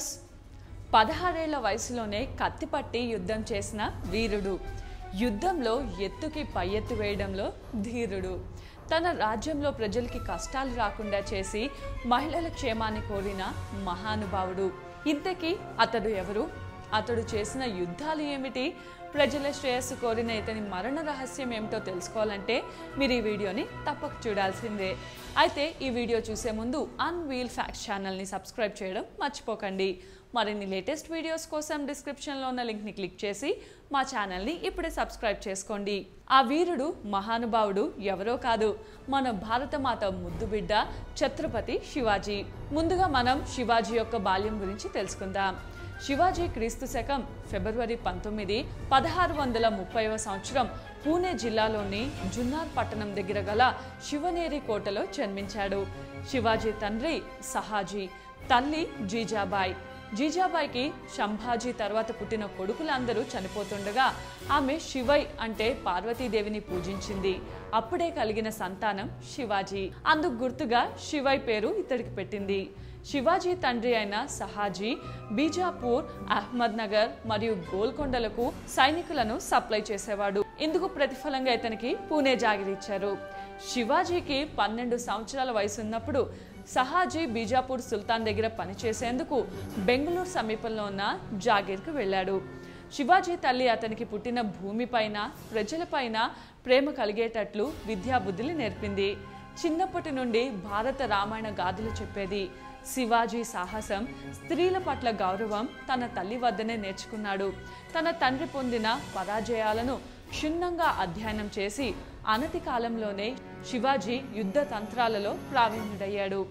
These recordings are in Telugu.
ఎస్ 16 ఏళ్ల వయసులోనే కత్తిపట్టి యుద్ధం చేసిన వీరుడు, యుద్ధంలో ఎత్తుకి పై ఎత్తు వేయడంలో ధీరుడు, తన రాజ్యంలో ప్రజలకి కష్టాలు రాకుండా చేసి మహిళల క్షేమాన్ని కోరిన మహానుభావుడు. ఇంతకీ అతడు ఎవరు? అతడు చేసిన యుద్ధాలు ఏమిటి? ప్రజల శ్రేయస్సు కోరిన ఇతని మరణ రహస్యం ఏమిటో తెలుసుకోవాలంటే మీరు ఈ వీడియోని తప్పక చూడాల్సిందే. అయితే ఈ వీడియో చూసే ముందు అన్వీల్ ఫ్యాక్ట్స్ ఛానల్ని సబ్స్క్రైబ్ చేయడం మర్చిపోకండి. మరిన్ని లేటెస్ట్ వీడియోస్ కోసం డిస్క్రిప్షన్లో ఉన్న లింక్ని క్లిక్ చేసి మా ఛానల్ని ఇప్పుడే సబ్స్క్రైబ్ చేసుకోండి. ఆ వీరుడు మహానుభావుడు ఎవరో కాదు, మన భారతమాత ముద్దుబిడ్డ ఛత్రపతి శివాజీ. ముందుగా మనం శివాజీ యొక్క బాల్యం గురించి తెలుసుకుందాం. శివాజీ క్రీస్తు శకం ఫిబ్రవరి 19, 1630వ సంవత్సరం పూణే జిల్లాలోని జున్నార్ పట్టణం దగ్గర గల శివనేరి కోటలో జన్మించాడు. శివాజీ తండ్రి సహాజీ, తల్లి జీజాబాయి. జీజాబాయికి సంభాజీ తర్వాత పుట్టిన కొడుకులందరూ చనిపోతుండగా ఆమె శివై అంటే పార్వతీదేవిని పూజించింది. అప్పుడే కలిగిన సంతానం శివాజీ. అందుకు గుర్తుగా శివై పేరు ఇతడికి పెట్టింది. శివాజీ తండ్రి అయిన సహాజీ బీజాపూర్, అహ్మద్ నగర్ మరియు గోల్కొండలకు సైనికులను సప్లై చేసేవాడు. ఇందుకు ప్రతిఫలంగా ఇతనికి పూణే జాగిరి ఇచ్చారు. శివాజీకి 12 సంవత్సరాల వయసున్నప్పుడు సహాజీ బీజాపూర్ సుల్తాన్ దగ్గర పనిచేసేందుకు బెంగళూరు సమీపంలో ఉన్న జాగీర్కు వెళ్ళాడు. శివాజీ తల్లి అతనికి పుట్టిన భూమిపైన, ప్రజలపైన ప్రేమ కలిగేటట్లు విద్యాబుద్ధులు నేర్పింది. చిన్నప్పటి నుండి భారత రామాయణ గాథలు చెప్పేది. శివాజీ సాహసం, స్త్రీల పట్ల గౌరవం తన తల్లి వద్దనే నేర్చుకున్నాడు. తన తండ్రి పొందిన పరాజయాలను క్షుణ్ణంగా అధ్యయనం చేసి అనతి కాలంలోనే శివాజీ యుద్ధ తంత్రాలలో ప్రావీణ్యుడయ్యాడు.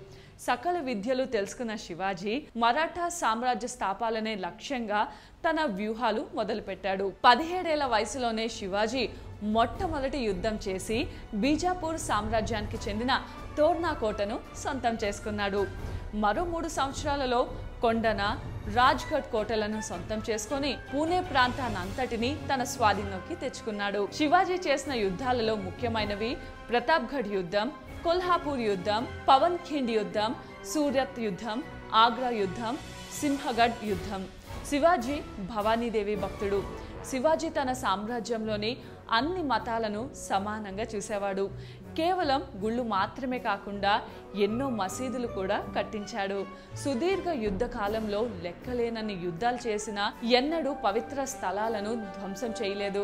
సకల విద్యలు తెలుసుకున్న శివాజీ మరాఠా సామ్రాజ్య స్థాపాలనే లక్ష్యంగా తన వ్యూహాలు మొదలుపెట్టాడు. 17 ఏళ్ల వయసులోనే శివాజీ మొట్టమొదటి యుద్ధం చేసి బీజాపూర్ సామ్రాజ్యానికి చెందిన తోర్నా కోటను సొంతం చేసుకున్నాడు. మరో 3 సంవత్సరాలలో కొండన, రాజ్గఢ్ కోటలను సొంతం చేసుకొని పూణే ప్రాంతాన్నంతటినీ తన స్వాధీనంలోకి తెచ్చుకున్నాడు. శివాజీ చేసిన యుద్ధాలలో ముఖ్యమైనవి ప్రతాప్గఢ్ యుద్ధం, కొల్హాపూర్ యుద్ధం, పవన్ ఖిండ్ యుద్ధం, సూరత్ యుద్ధం, ఆగ్రా యుద్ధం, సింహగఢ్ యుద్ధం. శివాజీ భవానీదేవి భక్తుడు. శివాజీ తన సామ్రాజ్యంలోని అన్ని మతాలను సమానంగా చూసేవాడు. కేవలం గుళ్ళు మాత్రమే కాకుండా ఎన్నో మసీదులు కూడా కట్టించాడు. సుదీర్ఘ యుద్ధ కాలంలో లెక్కలేనన్ని యుద్ధాలు చేసినా ఎన్నడూ పవిత్ర స్థలాలను ధ్వంసం చేయలేదు.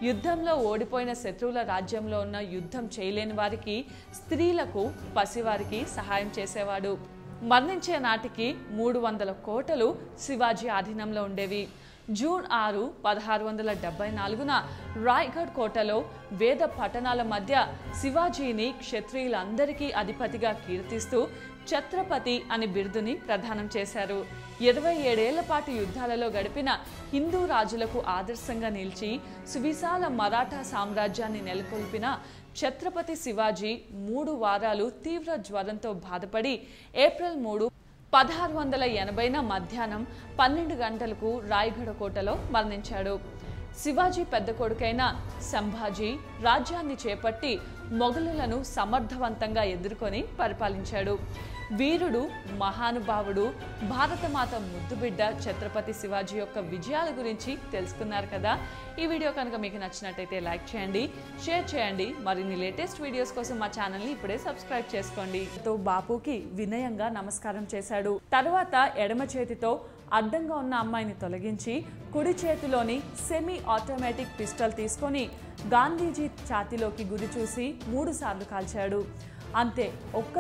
యుద్ధంలో ఓడిపోయిన శత్రువుల రాజ్యంలో ఉన్న యుద్ధం చేయలేని వారికి, స్త్రీలకు, పసివారికి సహాయం చేసేవాడు. మరణించే నాటికి 300 కోటలు శివాజీ ఆధీనంలో ఉండేవి. జూన్ 6, 1674న రాయ్గఢ్ కోటలో వేద పఠనాల మధ్య శివాజీని క్షత్రియులందరికీ అధిపతిగా కీర్తిస్తూ ఛత్రపతి అనే బిరుదుని ప్రదానం చేశారు. 27 ఏళ్ల పాటు యుద్ధాలలో గడిపిన హిందూ రాజులకు ఆదర్శంగా నిలిచి సువిశాల మరాఠా సామ్రాజ్యాన్ని నెలకొల్పిన ఛత్రపతి శివాజీ 3 వారాలు తీవ్ర జ్వరంతో బాధపడి ఏప్రిల్ 3, 1680న మధ్యాహ్నం 12 గంటలకు రాయ్గఢ్ కోటలో మరణించాడు. శివాజీ పెద్ద కొడుకైన సంభాజీ రాజ్యాన్ని చేపట్టి మొఘలులను సమర్థవంతంగా ఎదుర్కొని పరిపాలించాడు. వీరుడు, మహానుభావుడు, భారతమాత ముద్దుబిడ్డ ఛత్రపతి శివాజీ యొక్క విజయాల గురించి తెలుసుకున్నారు కదా. ఈ వీడియో కనుక మీకు నచ్చినట్టయితే లైక్ చేయండి, షేర్ చేయండి. మరిన్ని లేటెస్ట్ వీడియోస్ కోసం మా ఛానల్ని ఇప్పుడే సబ్స్క్రైబ్ చేసుకోండి. బాపుకి వినయంగా నమస్కారం చేశాడు. తర్వాత ఎడమ చేతితో అడ్డంగా ఉన్న అమ్మాయిని తొలగించి కుడి చేతిలోని సెమీ ఆటోమేటిక్ పిస్టల్ తీసుకొని గాంధీజీ ఛాతీలోకి గురి చూసి 3 సార్లు కాల్చాడు. అంతే, ఒక్క